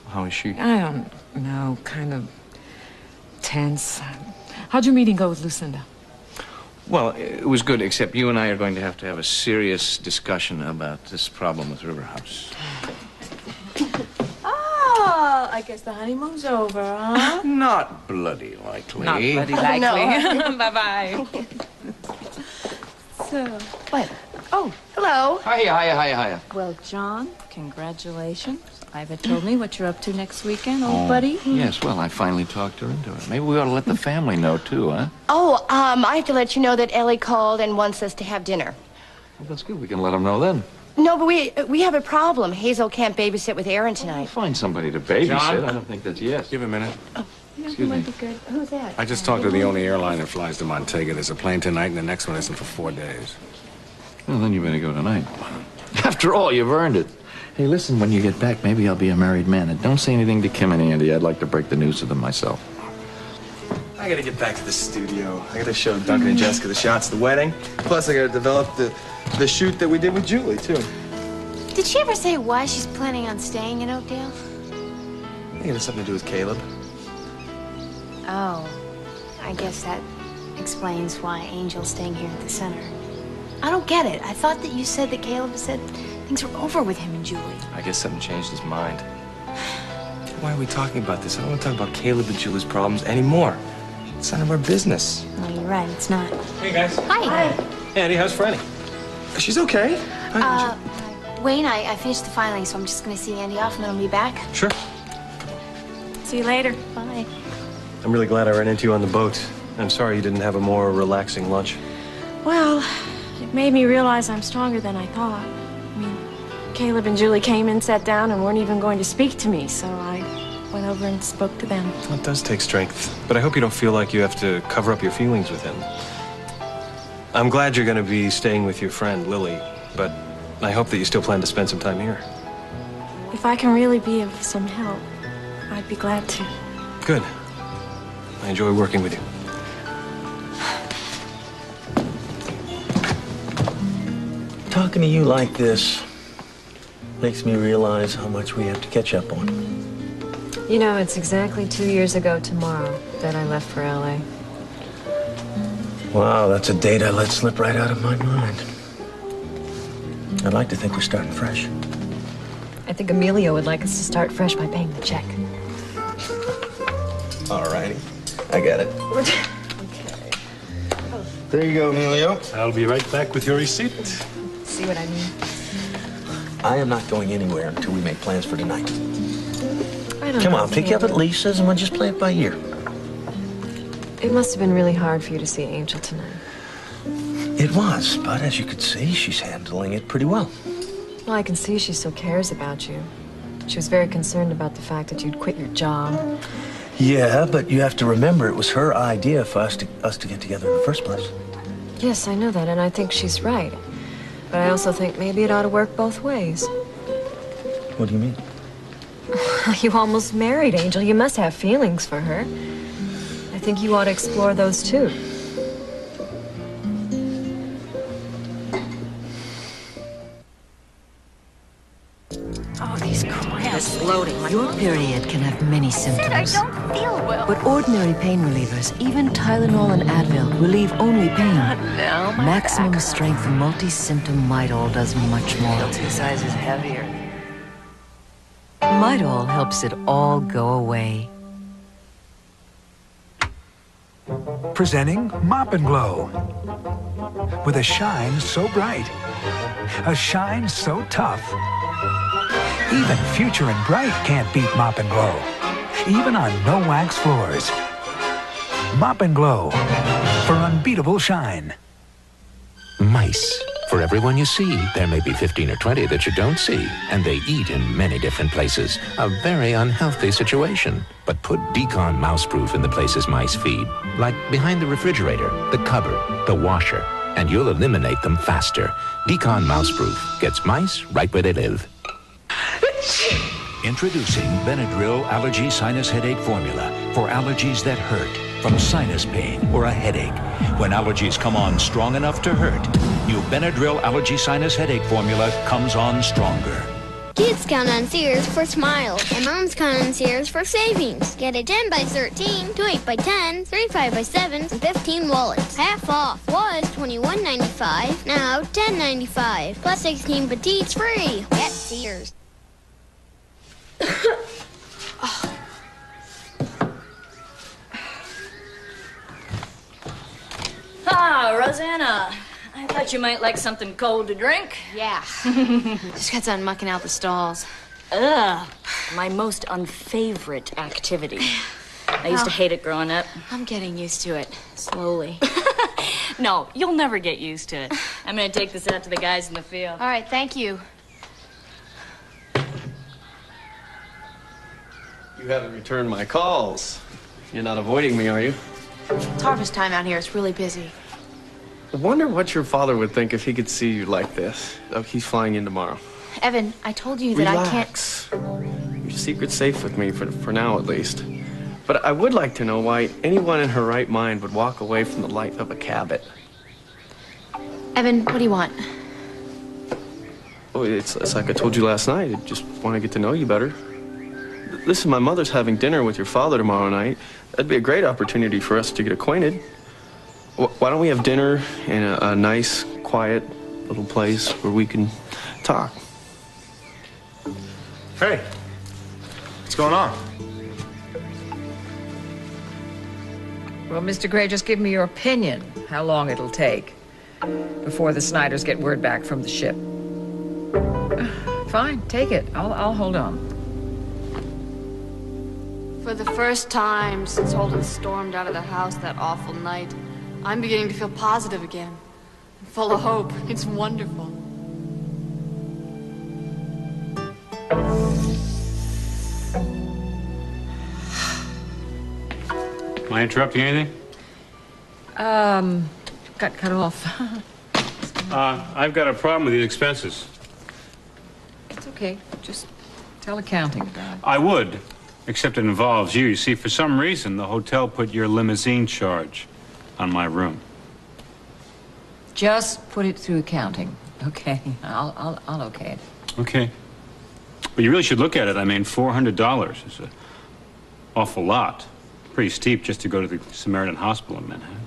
S7: How is she?
S31: I don't know, kind of tense. How'd your meeting go with Lucinda?
S7: Well, it was good, except you and I are going to have a serious discussion about this problem with River House.
S5: Oh, I guess the honeymoon's over, huh?
S7: Not bloody likely.
S31: Not bloody likely.
S5: No.
S31: Bye-bye.
S5: So,
S20: What?
S5: oh,
S20: Hello.
S13: Hiya.
S5: well, John, congratulations. Iva told me what you're up to next weekend, old buddy.
S13: Yes, well, I finally talked her into it. Maybe we ought to let the family know, too, huh?
S20: Oh, I have to let you know that Ellie called and wants us to have dinner.
S13: Well, that's good. We can let them know then.
S20: No, but we have a problem. Hazel can't babysit with Aaron tonight.
S13: Find somebody to babysit.
S2: John?
S13: I don't think that's yes.
S2: Give a minute.
S13: Excuse me.
S20: Good. Who's that?
S2: I just talked to the only airline that flies to Montega. There's a plane tonight, and the next one isn't for 4 days.
S13: Well, then you better go tonight. After all, you've earned it. Hey, listen, when you get back, maybe I'll be a married man. And don't say anything to Kim and Andy. I'd like to break the news to them myself.
S1: I gotta get back to the studio. I gotta show Duncan and Jessica the shots of the wedding. Plus, I gotta develop the shoot that we did with Julie, too.
S3: Did she ever say why she's planning on staying in Oakdale?
S1: I think it has something to do with Caleb.
S3: Oh, I guess that explains why Angel's staying here at the center. I don't get it. I thought that you said that Caleb said things were over with him and Julie.
S1: I guess something changed his mind. Why are we talking about this? I don't want to talk about Caleb and Julie's problems anymore. It's none of our business.
S3: No, you're right. It's not.
S1: Hey, guys.
S3: Hi.
S1: Andy, how's Franny? She's okay.
S3: Wayne, I finished the filing, so I'm just going to see Andy off and then I'll be back.
S1: Sure.
S5: See you later.
S3: Bye.
S10: I'm really glad I ran into you on the boat. I'm sorry you didn't have a more relaxing lunch.
S5: Well, it made me realize I'm stronger than I thought. I mean, Caleb and Julie came in, sat down, and weren't even going to speak to me, so I went over and spoke to them.
S10: Well, it does take strength, but I hope you don't feel like you have to cover up your feelings with him. I'm glad you're going to be staying with your friend, Lily, but I hope that you still plan to spend some time here.
S5: If I can really be of some help, I'd be glad to.
S10: Good. I enjoy working with you.
S12: Talking to you like this makes me realize how much we have to catch up on.
S22: You know, it's exactly 2 years ago tomorrow that I left for LA.
S12: Wow, that's a date I let slip right out of my mind. I'd like to think we're starting fresh.
S22: I think Emilio would like us to start fresh by paying the check.
S1: All righty. I got it. There you go, Emilio.
S10: I'll be right back with your receipt.
S22: See what I mean?
S12: I am not going anywhere until we make plans for tonight.
S22: I don't
S12: Come
S22: know,
S12: on, pick you up at
S22: Andy.
S12: Lisa's and we'll just play it by ear.
S22: It must have been really hard for you to see Angel tonight.
S12: It was, but as you could see, she's handling it pretty well.
S22: Well, I can see she still cares about you. She was very concerned about the fact that you'd quit your job.
S12: Yeah, but you have to remember it was her idea for us to get together in the first place.
S22: Yes, I know that, and I think she's right. But I also think maybe it ought to work both ways.
S12: What do you mean?
S22: You almost married Angel. You must have feelings for her. I think you ought to explore those too.
S8: Oh, these cramps. Bloating. Your period can have many symptoms.
S20: I don't feel well.
S8: But ordinary pain relievers, even Tylenol and Advil, relieve only pain.
S20: now, my
S8: Maximum strength multi-symptom Midol does much more.
S20: 2 sizes heavier.
S8: Midol helps it all go away.
S16: Presenting Mop and Glow. With a shine so bright, a shine so tough. Even Future and Bright can't beat Mop and Glow. Even on no-wax floors. Mop and Glow for unbeatable shine.
S23: Mice
S6: For everyone you see, there may be 15 or 20 that you don't see, and they eat in many different places. A very unhealthy situation. But put Decon Mouseproof in the places mice feed, like behind the refrigerator, the cupboard, the washer, and you'll eliminate them faster. Decon Mouseproof gets mice right where they live.
S9: Introducing Benadryl Allergy Sinus Headache Formula for allergies that hurt, from sinus pain or a headache. When allergies come on strong enough to hurt, new Benadryl Allergy Sinus Headache Formula comes on stronger.
S15: Kids count on Sears for smiles, and moms count on Sears for savings. Get a 10 by 13, 2 8 by 10, 3 5 by 7, and 15 wallets. Half off was $21.95, now $10.95. Plus 16 petites free. Get Sears.
S22: Ah, Rosanna. I thought you might like something cold to drink.
S3: Yeah. Just got done mucking out the stalls.
S22: Ugh. My most unfavorite activity. I used to hate it growing up.
S3: I'm getting used to it, slowly.
S22: No, you'll never get used to it. I'm gonna take this out to the guys in the field.
S3: All right, thank you.
S1: You haven't returned my calls. You're not avoiding me, are you?
S3: It's harvest time out here. It's really busy.
S1: I wonder what your father would think if he could see you like this. Oh, he's flying in tomorrow.
S3: Evan, I told you that
S1: Relax. I can't... Your secret's safe with me, for now at least. But I would like to know why anyone in her right mind would walk away from the life of a Cabot.
S3: Evan, what do you want?
S1: Oh, it's like I told you last night. I just want to get to know you better. Listen, my mother's having dinner with your father tomorrow night. That'd be a great opportunity for us to get acquainted. Why don't we have dinner in a nice, quiet little place where we can talk?
S2: Hey, what's going on?
S19: Well, Mr. Gray, just give me your opinion, how long it'll take before the Snyders get word back from the ship. Fine, take it. I'll hold on.
S3: For the first time since Holden stormed out of the house that awful night, I'm beginning to feel positive again. I'm full of hope. It's wonderful.
S14: Am I interrupting anything?
S19: Got cut off.
S14: I've got a problem with these expenses.
S19: It's okay. Just tell accounting about it.
S14: I would, except it involves you. You see, for some reason, the hotel put your limousine charge on my room.
S19: Just put it through accounting. Okay, I'll okay it.
S14: Okay. But you really should look at it. I mean, $400 is an awful lot. Pretty steep just to go to the Samaritan Hospital in Manhattan.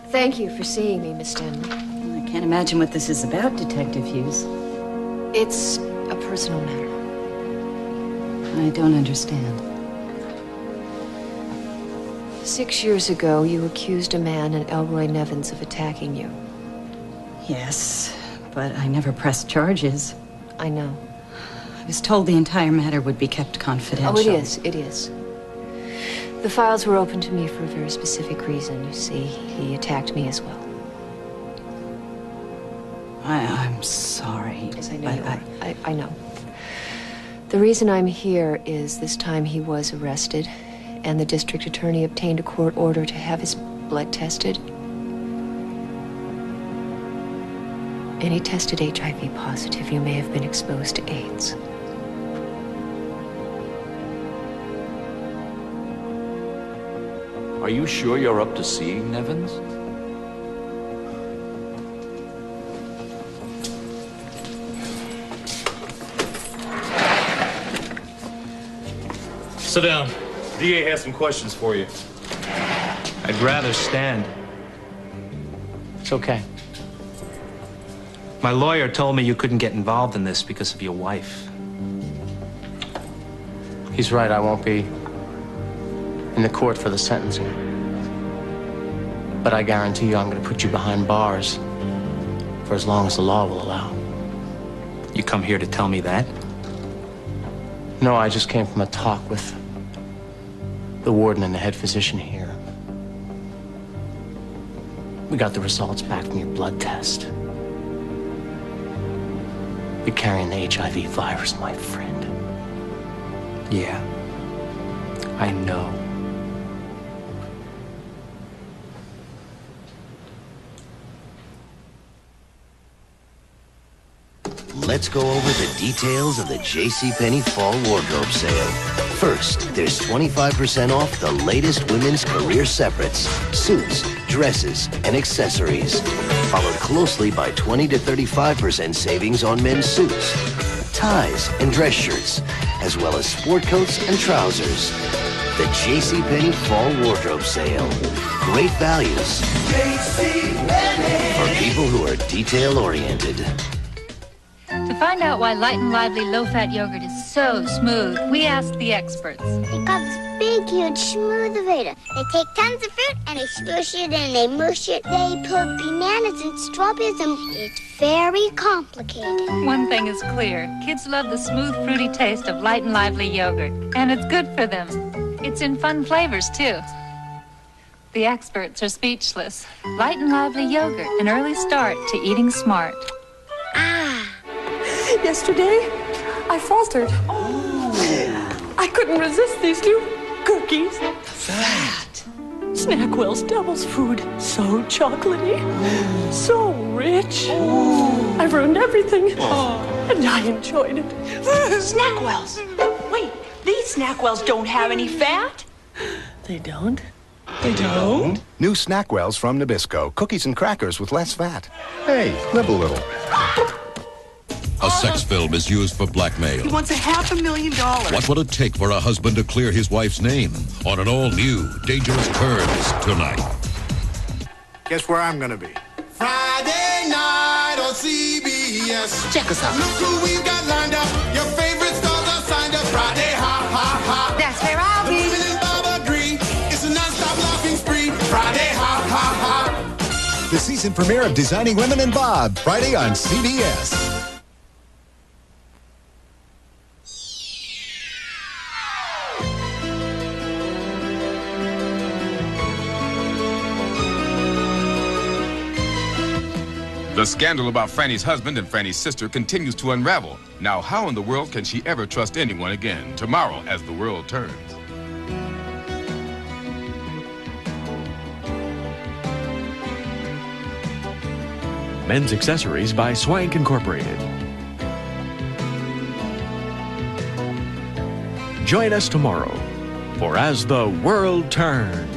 S3: Thank you for seeing me, Miss Stanley.
S21: I can't imagine what this is about, Detective Hughes.
S3: It's a personal matter.
S21: I don't understand.
S3: 6 years ago, you accused a man in Elroy Nevins of attacking you.
S21: Yes, but I never pressed charges.
S3: I know.
S21: I was told the entire matter would be kept confidential.
S3: Oh, it is. It is. The files were open to me for a very specific reason. You see, he attacked me as well.
S21: I'm sorry.
S3: Yes, I know you are. I know. The reason I'm here is this time he was arrested, and the district attorney obtained a court order to have his blood tested. And he tested HIV positive. You may have been exposed to AIDS.
S13: Are you sure you're up to seeing Nevins?
S1: Sit down. DA has some questions for you.
S23: I'd rather stand. It's okay. My lawyer told me you couldn't get involved in this because of your wife. He's right, I won't be in the court for the sentencing. But I guarantee you I'm going to put you behind bars for as long as the law will allow. You come here to tell me that? No, I just came from a talk with the warden and the head physician here. We got the results back from your blood test. You're carrying the HIV virus, my friend.
S1: Yeah, I know.
S4: Let's go over the details of the JCPenney Fall Wardrobe Sale. First, there's 25% off the latest women's career separates, suits, dresses, and accessories. Followed closely by 20 to 35% savings on men's suits, ties, and dress shirts, as well as sport coats and trousers. The JCPenney Fall Wardrobe Sale. Great values for people who are detail-oriented.
S11: To find out why Light and Lively low-fat yogurt is so smooth, we asked the experts.
S15: They got this big, huge smooth-avator. They take tons of fruit and they smush it and they mush it. They put bananas and strawberries and it's very complicated.
S11: One thing is clear. Kids love the smooth, fruity taste of Light and Lively yogurt. And it's good for them. It's in fun flavors, too. The experts are speechless. Light and Lively yogurt, an early start to eating smart.
S5: Yesterday, I faltered. I couldn't resist these new cookies. Fat. Snackwell's Devil's Food. So chocolatey. So rich. I've ruined everything. And I enjoyed it.
S17: Snackwell's. Wait, these Snackwell's don't have any fat?
S5: They don't?
S17: They don't?
S18: New Snackwells from Nabisco. Cookies and crackers with less fat. Hey, live a little.
S24: A sex film is used for blackmail.
S17: He wants $500,000.
S24: What will it take for a husband to clear his wife's name on an all-new Dangerous Turns tonight?
S2: Guess where I'm gonna be?
S25: Friday night on CBS. Check us out. Look who we've got lined up. Your favorite stars are signed up. Friday, ha, ha, ha.
S17: That's where I'll be.
S25: Women and Bob agree. It's a non-stop laughing spree. Friday, ha, ha, ha.
S18: The season premiere of Designing Women and Bob, Friday on CBS.
S26: The scandal about Franny's husband and Franny's sister continues to unravel. Now, how in the world can she ever trust anyone again? Tomorrow, as the world turns.
S27: Men's Accessories by Swank Incorporated. Join us tomorrow for As the World Turns.